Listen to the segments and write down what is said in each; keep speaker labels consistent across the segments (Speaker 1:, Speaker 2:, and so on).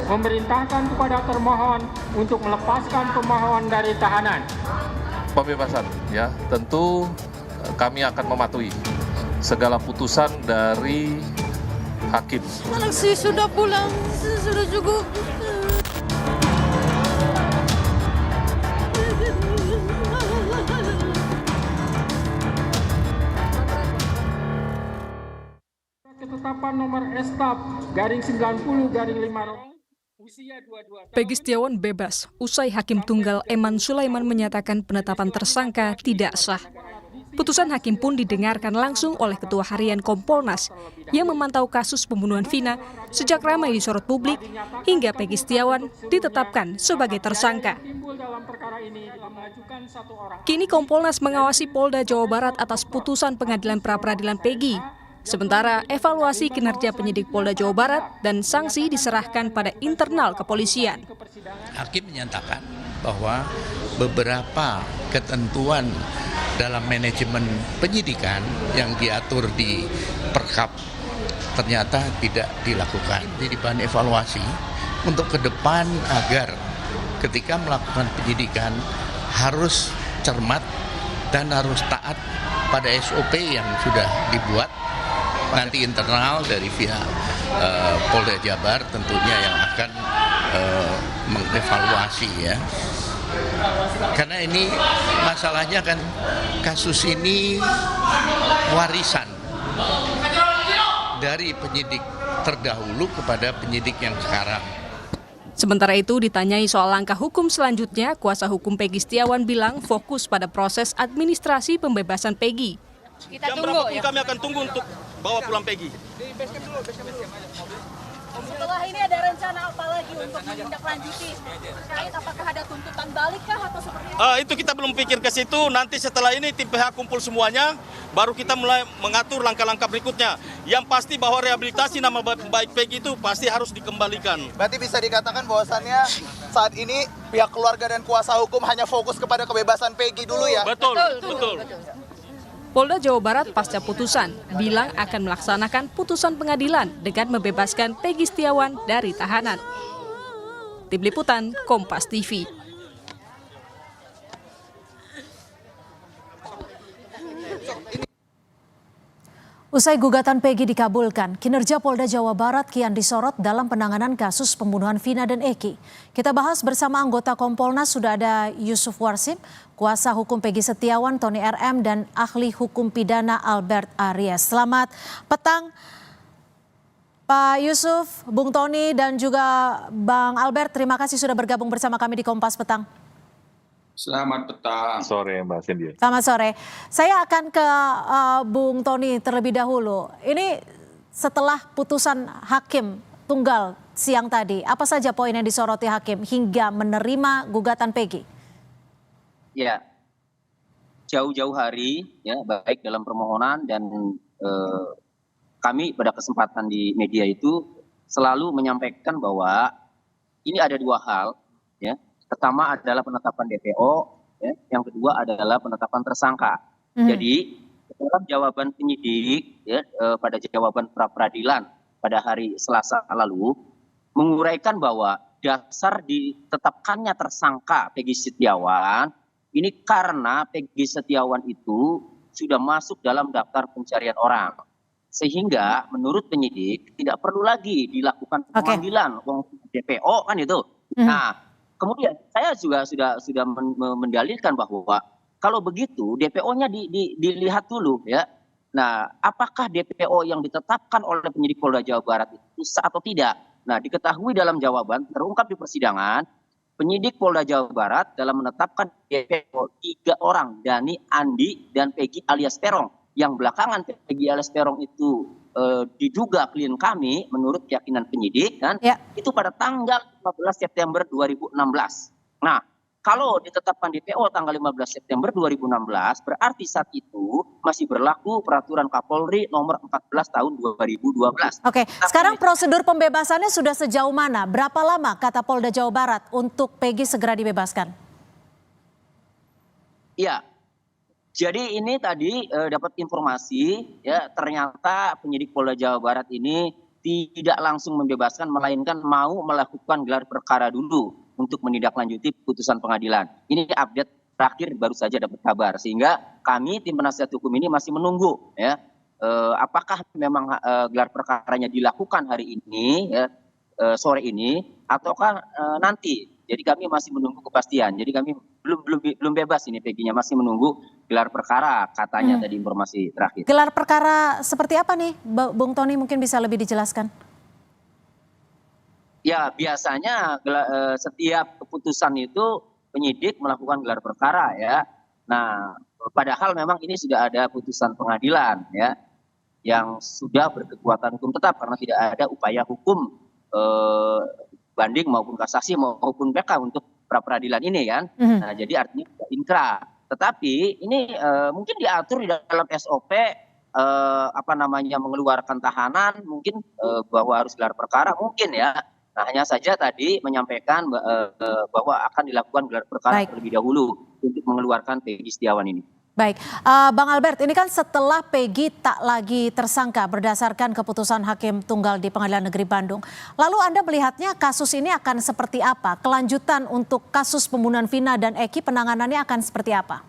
Speaker 1: memerintahkan kepada termohon untuk melepaskan pemohon dari tahanan.
Speaker 2: Pembebasan, ya, tentu kami akan mematuhi segala putusan dari hakim.
Speaker 3: Anak sih sudah pulang, sudah cukup.
Speaker 1: Ketetapan nomor Estap garing 90 garing 5 usia 22 tahun.
Speaker 4: Peggy Setiawan bebas usai Hakim Tunggal Eman Sulaiman menyatakan penetapan tersangka tidak sah. Putusan hakim pun didengarkan langsung oleh Ketua Harian Kompolnas yang memantau kasus pembunuhan Vina sejak ramai disorot publik hingga Peggy Setiawan ditetapkan sebagai tersangka. Kini Kompolnas mengawasi Polda Jawa Barat atas putusan Pengadilan Pra-Peradilan Peggy. Sementara evaluasi kinerja penyidik Polda Jawa Barat dan sanksi diserahkan pada internal kepolisian.
Speaker 5: Hakim menyatakan bahwa beberapa ketentuan dalam manajemen penyidikan yang diatur di Perkap ternyata tidak dilakukan. Jadi bahan evaluasi untuk ke depan agar ketika melakukan penyidikan harus cermat dan harus taat pada SOP yang sudah dibuat. Nanti internal dari pihak Polda Jabar tentunya yang akan mengevaluasi, ya. Karena ini masalahnya kan kasus ini warisan dari penyidik terdahulu kepada penyidik yang sekarang.
Speaker 4: Sementara itu ditanyai soal langkah hukum selanjutnya, kuasa hukum Peggy Setiawan bilang fokus pada proses administrasi pembebasan Peggy.
Speaker 6: Kita tunggu ya. Kami akan tunggu untuk bawa pulang Peggy.
Speaker 3: Setelah ini ada rencana apa lagi untuk menindaklanjuti terkait apakah ada tuntutan balik kah atau seperti apa?
Speaker 6: Itu kita belum pikir ke situ. Nanti setelah ini tim PH kumpul semuanya, baru kita mulai mengatur langkah-langkah berikutnya. Yang pasti bahwa rehabilitasi nama baik Peggy itu pasti harus dikembalikan.
Speaker 7: Berarti bisa dikatakan bahwasannya saat ini pihak keluarga dan kuasa hukum hanya fokus kepada kebebasan Peggy dulu ya?
Speaker 6: Betul.
Speaker 4: Polda Jawa Barat pasca putusan bilang akan melaksanakan putusan pengadilan dengan membebaskan Peggy Setiawan dari tahanan. Tim Liputan Kompas TV.
Speaker 8: Usai gugatan Peggy dikabulkan, kinerja Polda Jawa Barat kian disorot dalam penanganan kasus pembunuhan Vina dan Eki. Kita bahas bersama anggota Kompolnas, sudah ada Yusuf Warsim, kuasa hukum Peggy Setiawan, Tony RM, dan ahli hukum pidana Albert Aries. Selamat petang, Pak Yusuf, Bung Tony, dan juga Bang Albert. Terima kasih sudah bergabung bersama kami di Kompas Petang.
Speaker 9: Selamat petang.
Speaker 2: Sore Mbak Cynthia.
Speaker 8: Selamat sore. Saya akan ke Bung Tony terlebih dahulu. Ini setelah putusan hakim tunggal siang tadi, apa saja poin yang disoroti hakim hingga menerima gugatan Peggy?
Speaker 10: Ya, jauh-jauh hari, ya, baik dalam permohonan dan kami pada kesempatan di media itu selalu menyampaikan bahwa ini ada dua hal, ya. Pertama adalah penetapan DPO, ya. Yang kedua adalah penetapan tersangka. Jadi dalam jawaban penyidik, ya, pada jawaban pra-peradilan pada hari Selasa lalu menguraikan bahwa dasar ditetapkannya tersangka Peggy Setiawan ini karena Peggy Setiawan itu sudah masuk dalam daftar pencarian orang, sehingga menurut penyidik tidak perlu lagi dilakukan pemanggilan DPO, kan itu. Nah, kemudian saya juga sudah mendalilkan bahwa kalau begitu DPO-nya dilihat dulu, ya. Nah, apakah DPO yang ditetapkan oleh penyidik Polda Jawa Barat itu sah atau tidak? Nah, diketahui dalam jawaban terungkap di persidangan, penyidik Polda Jawa Barat dalam menetapkan DPO 3 orang, Dani, Andi, dan Peggy alias Terong. Yang belakangan Peggy alias Terong itu diduga klien kami menurut keyakinan penyidik, kan, itu pada tanggal 15 September 2016. Nah, kalau ditetapkan DPO tanggal 15 September 2016, berarti saat itu masih berlaku peraturan Kapolri nomor 14 tahun 2012.
Speaker 8: Oke, sekarang prosedur pembebasannya sudah sejauh mana? Berapa lama kata Polda Jawa Barat untuk Peggy segera dibebaskan?
Speaker 10: Iya. Jadi ini tadi dapat informasi, ya, ternyata penyidik Polda Jawa Barat ini tidak langsung membebaskan, melainkan mau melakukan gelar perkara dulu untuk menindaklanjuti putusan pengadilan. Ini update terakhir baru saja dapat kabar, sehingga kami tim penasihat hukum ini masih menunggu ya apakah memang gelar perkaranya dilakukan hari ini ya, sore ini ataukah nanti. Jadi kami masih menunggu kepastian. Jadi kami belum bebas ini Peggy-nya, masih menunggu gelar perkara katanya tadi informasi terakhir.
Speaker 8: Gelar perkara seperti apa nih, Bung Tony, mungkin bisa lebih dijelaskan?
Speaker 10: Ya biasanya setiap keputusan itu penyidik melakukan gelar perkara ya. Nah, padahal memang ini sudah ada putusan pengadilan ya yang sudah berkekuatan hukum tetap karena tidak ada upaya hukum banding maupun kasasi maupun PK untuk pra peradilan ini kan. Nah, jadi artinya tidak inkrah. Tetapi ini mungkin diatur di dalam SOP mengeluarkan tahanan mungkin bahwa harus gelar perkara mungkin ya. Nah, hanya saja tadi menyampaikan bahwa akan dilakukan gelar perkara terlebih dahulu untuk mengeluarkan Peggy Setiawan ini.
Speaker 8: Baik, Bang Albert, ini kan setelah Peggy tak lagi tersangka berdasarkan keputusan Hakim Tunggal di Pengadilan Negeri Bandung. Lalu Anda melihatnya kasus ini akan seperti apa? Kelanjutan untuk kasus pembunuhan Vina dan Eki, penanganannya akan seperti apa?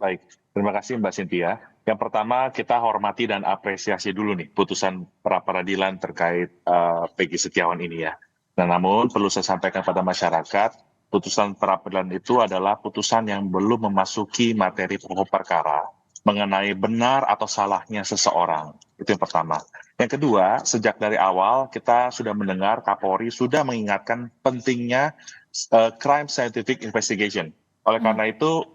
Speaker 2: Baik, terima kasih Mbak Cynthia. Yang pertama kita hormati dan apresiasi dulu nih putusan pra peradilan terkait Peggy Setiawan ini ya. Nah, namun perlu saya sampaikan pada masyarakat, putusan pra peradilan itu adalah putusan yang belum memasuki materi pokok perkara mengenai benar atau salahnya seseorang. Itu yang pertama. Yang kedua, sejak dari awal kita sudah mendengar Kapolri sudah mengingatkan pentingnya crime scientific investigation. Oleh karena itu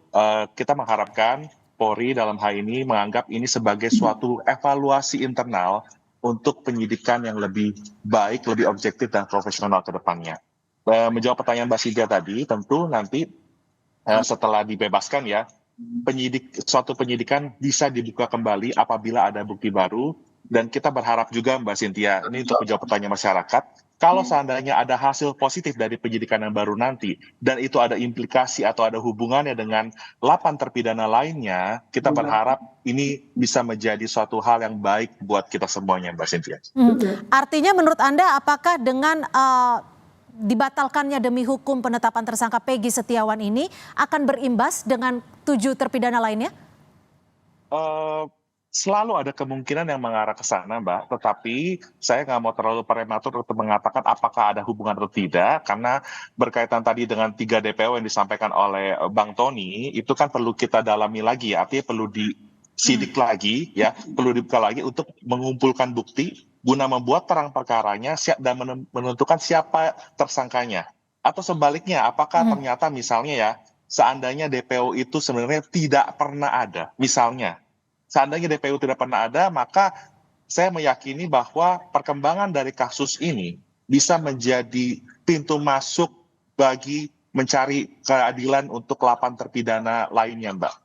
Speaker 2: kita mengharapkan Polri dalam hal ini menganggap ini sebagai suatu evaluasi internal untuk penyidikan yang lebih baik, lebih objektif dan profesional ke depannya. Menjawab pertanyaan Mbak Cynthia tadi, tentu nanti setelah dibebaskan ya, suatu penyidikan bisa dibuka kembali apabila ada bukti baru, dan kita berharap juga Mbak Cynthia, ini untuk menjawab pertanyaan masyarakat, kalau seandainya ada hasil positif dari penyidikan yang baru nanti, dan itu ada implikasi atau ada hubungannya dengan 8 terpidana lainnya, kita berharap ini bisa menjadi suatu hal yang baik buat kita semuanya Mbak Cynthia.
Speaker 8: Artinya menurut Anda apakah dengan dibatalkannya demi hukum penetapan tersangka Peggy Setiawan ini akan berimbas dengan 7 terpidana lainnya?
Speaker 2: Selalu ada kemungkinan yang mengarah ke sana, Mbak. Tetapi saya nggak mau terlalu prematur untuk mengatakan apakah ada hubungan atau tidak, karena berkaitan tadi dengan 3 DPO yang disampaikan oleh Bang Tony, itu kan perlu kita dalami lagi, ya. Artinya perlu disidik lagi, ya, perlu dibuka lagi untuk mengumpulkan bukti guna membuat terang perkaranya dan menentukan siapa tersangkanya. Atau sebaliknya, apakah ternyata misalnya ya, seandainya DPO itu sebenarnya tidak pernah ada, misalnya. Seandainya DPO tidak pernah ada, maka saya meyakini bahwa perkembangan dari kasus ini bisa menjadi pintu masuk bagi mencari keadilan untuk 8 terpidana lainnya, Mbak.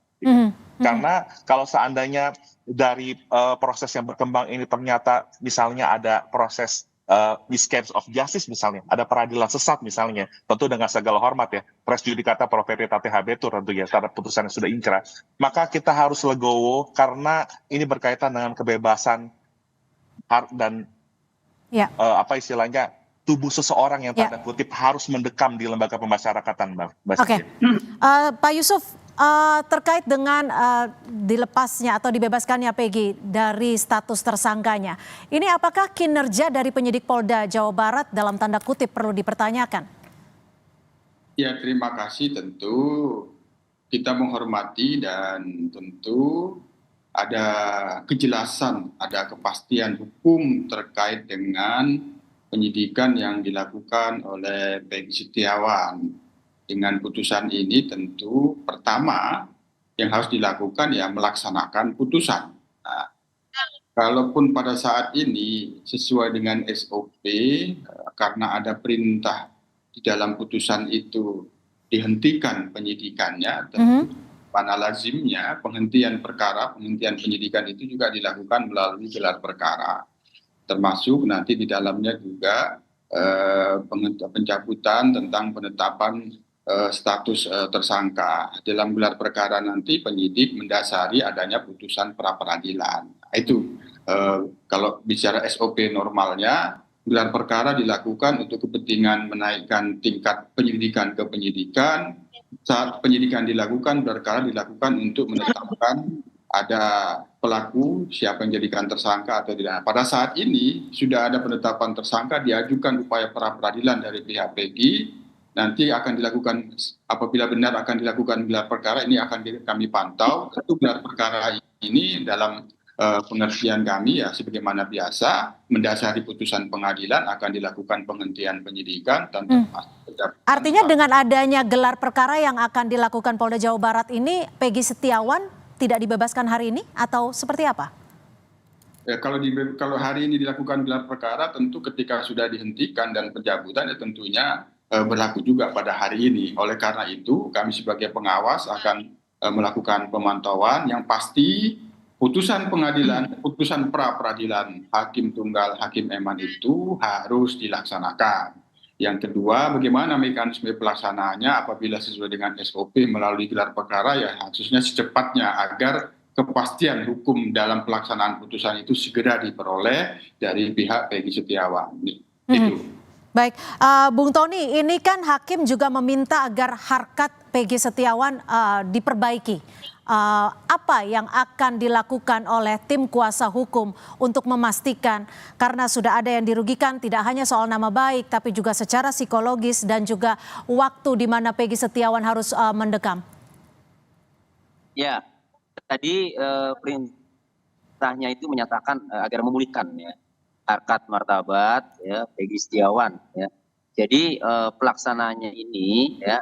Speaker 2: Karena kalau seandainya dari proses yang berkembang ini ternyata misalnya ada proses miscarriage of justice misalnya, ada peradilan sesat misalnya, tentu dengan segala hormat ya, res judicata pro veritate habetur tentunya terhadap putusan yang sudah inkrah, maka kita harus legowo karena ini berkaitan dengan kebebasan dan istilahnya tubuh seseorang yang tanda kutip harus mendekam di lembaga pemasyarakatan, Mbak.
Speaker 8: Oke, Pak Yusuf, terkait dengan dilepasnya atau dibebaskannya Peggy dari status tersangkanya, ini apakah kinerja dari penyidik Polda Jawa Barat dalam tanda kutip perlu dipertanyakan?
Speaker 9: Ya, terima kasih. Tentu kita menghormati dan tentu ada kejelasan, ada kepastian hukum terkait dengan penyidikan yang dilakukan oleh Peggy Setiawan. Dengan putusan ini tentu pertama yang harus dilakukan ya melaksanakan putusan. Nah, kalaupun pada saat ini sesuai dengan SOP karena ada perintah di dalam putusan itu dihentikan penyidikannya, tentu mana lazimnya penghentian penyidikan itu juga dilakukan melalui gelar perkara. Termasuk nanti di dalamnya juga pencabutan tentang penetapan status tersangka. Dalam gelar perkara nanti penyidik mendasari adanya putusan pra peradilan. Itu kalau bicara SOP normalnya, gelar perkara dilakukan untuk kepentingan menaikkan tingkat penyelidikan ke penyidikan. Saat penyidikan dilakukan, gelar perkara dilakukan untuk menetapkan ada pelaku, siapa yang dijadikan tersangka atau tidak. Pada saat ini sudah ada penetapan tersangka, diajukan upaya pra peradilan dari pihak Peggy. Nanti akan dilakukan, apabila benar akan dilakukan gelar perkara, ini akan kami pantau. Tentu gelar perkara ini dalam pengertian kami ya sebagaimana biasa, mendasari putusan pengadilan akan dilakukan penghentian penyidikan.
Speaker 8: Artinya dengan adanya gelar perkara yang akan dilakukan Polda Jawa Barat ini, Peggy Setiawan tidak dibebaskan hari ini atau seperti apa?
Speaker 9: Ya, kalau hari ini dilakukan gelar perkara, tentu ketika sudah dihentikan dan pencabutan ya tentunya berlaku juga pada hari ini. Oleh karena itu kami sebagai pengawas akan melakukan pemantauan yang pasti putusan pengadilan, putusan pra peradilan Hakim Tunggal Hakim Eman itu harus dilaksanakan. Yang kedua, bagaimana mekanisme pelaksanaannya apabila sesuai dengan SOP melalui gelar perkara ya harusnya secepatnya agar kepastian hukum dalam pelaksanaan putusan itu segera diperoleh dari pihak Peggy Setiawan. Itu.
Speaker 8: Baik, Bung Tony, ini kan hakim juga meminta agar harkat Peggy Setiawan diperbaiki. Apa yang akan dilakukan oleh tim kuasa hukum untuk memastikan, karena sudah ada yang dirugikan tidak hanya soal nama baik tapi juga secara psikologis dan juga waktu di mana Peggy Setiawan harus mendekam?
Speaker 10: Ya, tadi perintahnya itu menyatakan agar memulihkan ya harkat martabat ya Peggy Setiawan ya. Jadi pelaksanaannya ini ya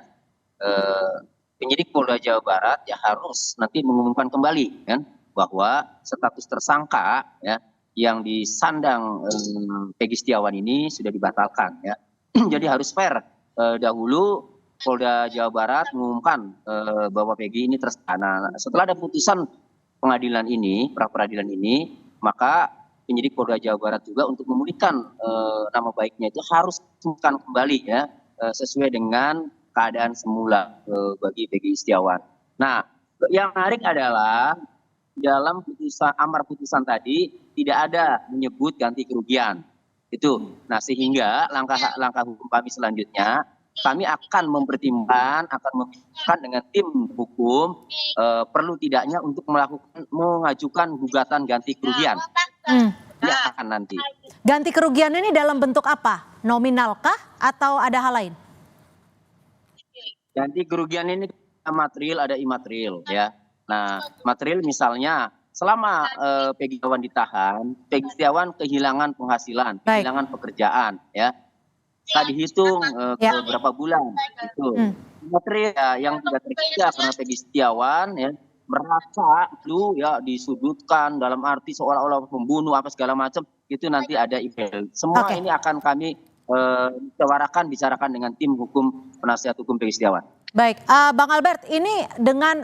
Speaker 10: penyidik Polda Jawa Barat ya harus nanti mengumumkan kembali kan bahwa status tersangka ya yang disandang Peggy Setiawan ini sudah dibatalkan ya. Jadi harus fair, dahulu Polda Jawa Barat mengumumkan bahwa Peggy ini tersangka. Nah, setelah ada putusan pengadilan ini, pra peradilan ini, maka penyidik Polda Jawa Barat juga untuk memulihkan nama baiknya itu harus mengumumkan kembali ya sesuai dengan keadaan semula bagi Peggy Setiawan. Nah, yang menarik adalah dalam putusan amar putusan tadi tidak ada menyebut ganti kerugian. Itu. Nah, sehingga langkah hukum kami selanjutnya kami akan mempertimbangkan, akan membicarakan dengan tim hukum perlu tidaknya untuk mengajukan gugatan ganti kerugian. Ya akan nanti.
Speaker 8: Ganti kerugian ini dalam bentuk apa? Nominalkah atau ada hal lain?
Speaker 10: Ganti kerugian ini material ada imaterial ya. Nah, material misalnya selama Peggy Setiawan ditahan, Peggy Setiawan kehilangan penghasilan, kehilangan pekerjaan ya. Tadi dihitung beberapa bulan itu. Material ya, yang tidak terkerja karena Peggy Setiawan ya merasa lu ya disudutkan dalam arti seolah-olah membunuh apa segala macam, itu nanti ada email. Semua ini akan kami bicarakan dengan tim hukum penasihat hukum Peggy Setiawan.
Speaker 8: Baik, Bang Albert, ini dengan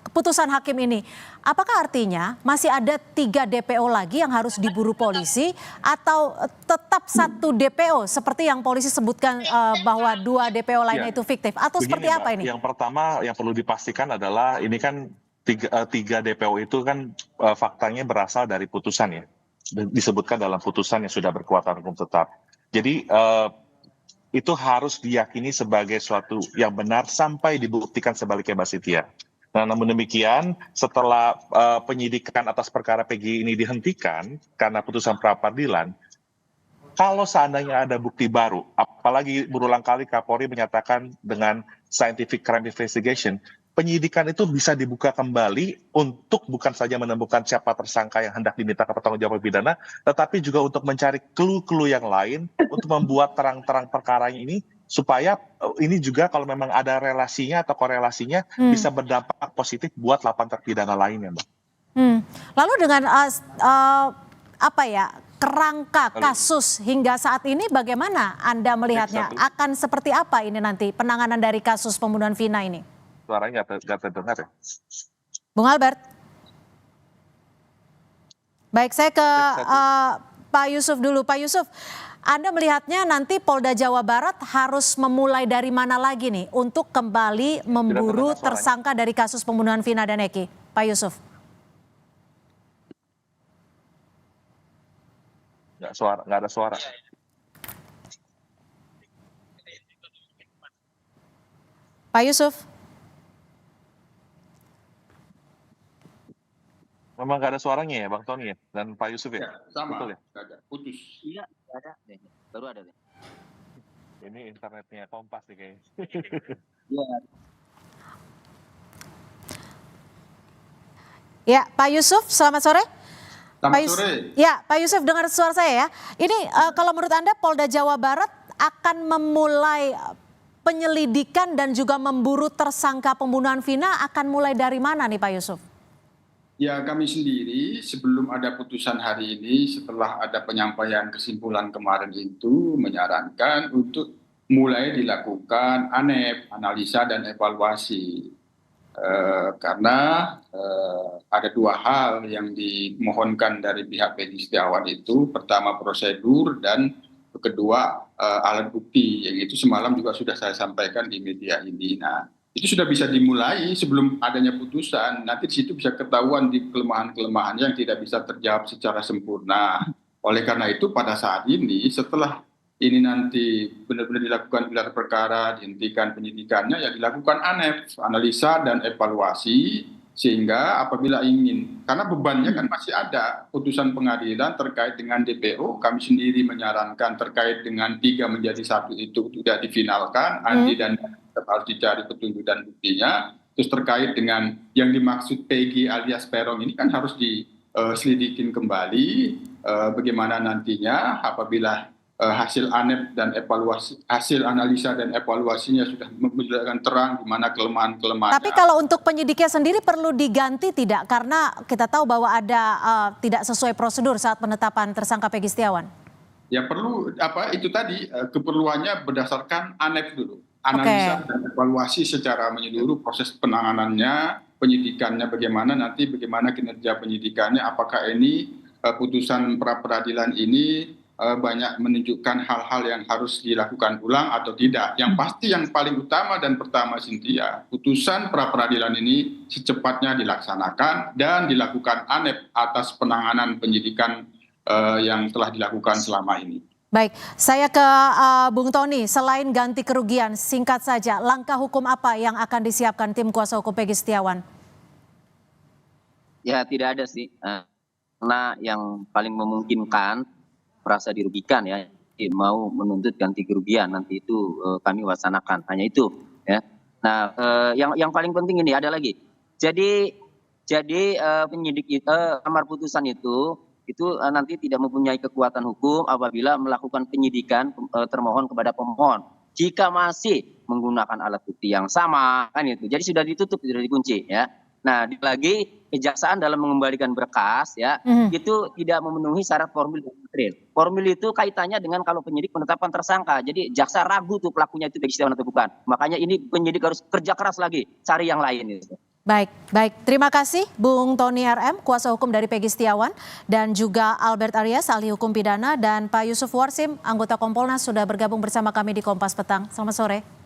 Speaker 8: keputusan hakim ini, apakah artinya masih ada 3 DPO lagi yang harus diburu polisi atau tetap 1 DPO seperti yang polisi sebutkan bahwa 2 DPO lainnya itu fiktif atau seperti apa ini?
Speaker 2: Yang pertama yang perlu dipastikan adalah ini kan 3 DPO itu kan faktanya berasal dari putusan ya, disebutkan dalam putusan yang sudah berkekuatan hukum tetap. Jadi itu harus diyakini sebagai suatu yang benar sampai dibuktikan sebaliknya, Mbak Cynthia. Nah, namun demikian setelah penyidikan atas perkara Peggy ini dihentikan karena putusan pra peradilan, kalau seandainya ada bukti baru, apalagi berulang kali Kapolri menyatakan dengan scientific crime investigation, penyidikan itu bisa dibuka kembali untuk bukan saja menemukan siapa tersangka yang hendak diminta ke pertanggungjawaban pidana, tetapi juga untuk mencari clue-clue yang lain untuk membuat terang-terang perkaranya ini supaya ini juga kalau memang ada relasinya atau korelasinya bisa berdampak positif buat 8 terpidana lainnya, Mbak.
Speaker 8: Lalu dengan kerangka kasus hingga saat ini bagaimana Anda melihatnya? Akan seperti apa ini nanti penanganan dari kasus pembunuhan Vina ini?
Speaker 2: Suaranya nggak terdengar ya.
Speaker 8: Bung Albert. Baik, saya ke Pak Yusuf dulu. Pak Yusuf, Anda melihatnya nanti Polda Jawa Barat harus memulai dari mana lagi nih untuk kembali memburu tersangka dari kasus pembunuhan Vina dan Eki? Pak Yusuf.
Speaker 2: Nggak ada suara.
Speaker 8: Pak Yusuf.
Speaker 2: Memang nggak ada suaranya ya, Bang Tony ya, dan Pak Yusuf ya?
Speaker 9: Ya, sama,
Speaker 2: Betul ya?
Speaker 9: nggak ada, putus.
Speaker 10: Iya, ada. Baru ada deh.
Speaker 2: Ini internetnya Kompas nih kayaknya.
Speaker 10: Iya.
Speaker 8: Ya, Pak Yusuf, selamat sore.
Speaker 9: Selamat sore.
Speaker 8: Ya, Pak Yusuf, dengar suara saya ya. Ini kalau menurut Anda Polda Jawa Barat akan memulai penyelidikan dan juga memburu tersangka pembunuhan Vina akan mulai dari mana nih Pak Yusuf?
Speaker 9: Ya, kami sendiri sebelum ada putusan hari ini, setelah ada penyampaian kesimpulan kemarin itu, menyarankan untuk mulai dilakukan ANEP, analisa dan evaluasi. Karena ada dua hal yang dimohonkan dari pihak Peggy Setiawan itu. Pertama prosedur dan kedua alat bukti, yang itu semalam juga sudah saya sampaikan di media ini. Nah, itu sudah bisa dimulai sebelum adanya putusan. Nanti di situ bisa ketahuan di kelemahan-kelemahan yang tidak bisa terjawab secara sempurna. Oleh karena itu pada saat ini setelah ini nanti benar-benar dilakukan gelar perkara, dihentikan penyidikannya, ya dilakukan ANEP, analisa dan evaluasi, sehingga apabila ingin, karena bebannya kan masih ada, putusan pengadilan terkait dengan DPO, kami sendiri menyarankan terkait dengan 3 menjadi 1 itu tidak difinalkan, Andi dan tetap harus dicari petunjuk dan buktinya. Terus terkait dengan yang dimaksud Peggy alias Peron ini kan harus diselidikin kembali bagaimana nantinya apabila hasil ANEP dan evaluasi, hasil analisa dan evaluasinya sudah menunjukkan terang di mana kelemahan-kelemahan.
Speaker 8: Tapi kalau untuk penyidiknya sendiri perlu diganti tidak? Karena kita tahu bahwa ada tidak sesuai prosedur saat penetapan tersangka Peggy Setiawan.
Speaker 9: Ya perlu itu tadi keperluannya berdasarkan ANEP dulu, analisa dan evaluasi secara menyeluruh proses penanganannya, penyidikannya bagaimana, nanti bagaimana kinerja penyidikannya, apakah ini putusan pra peradilan ini banyak menunjukkan hal-hal yang harus dilakukan ulang atau tidak. Yang pasti yang paling utama dan pertama Cynthia, putusan pra peradilan ini secepatnya dilaksanakan dan dilakukan ANEP atas penanganan penyidikan yang telah dilakukan selama ini.
Speaker 8: Baik, saya ke Bung Tony. Selain ganti kerugian, singkat saja, langkah hukum apa yang akan disiapkan tim kuasa hukum Peggy Setiawan?
Speaker 10: Ya tidak ada sih, karena yang paling memungkinkan merasa dirugikan ya, mau menuntut ganti kerugian, nanti itu kami wacsanakan, hanya itu ya. Nah, yang paling penting ini ada lagi. Jadi penyidik amar putusan itu nanti tidak mempunyai kekuatan hukum apabila melakukan penyidikan termohon kepada pemohon. Jika masih menggunakan alat bukti yang sama kan itu. Jadi sudah ditutup, sudah dikunci ya. Nah, lagi kejaksaan dalam mengembalikan berkas ya, itu tidak memenuhi syarat formil dan material. Formil itu kaitannya dengan kalau penyidik penetapan tersangka. Jadi jaksa ragu tuh pelakunya itu Peggy Setiawan atau bukan. Makanya ini penyidik harus kerja keras lagi, cari yang lain gitu.
Speaker 8: Baik. Terima kasih Bung Tony RM, kuasa hukum dari Peggy Setiawan, dan juga Albert Aryas, ahli hukum pidana, dan Pak Yusuf Warsim, anggota Kompolnas, sudah bergabung bersama kami di Kompas Petang. Selamat sore.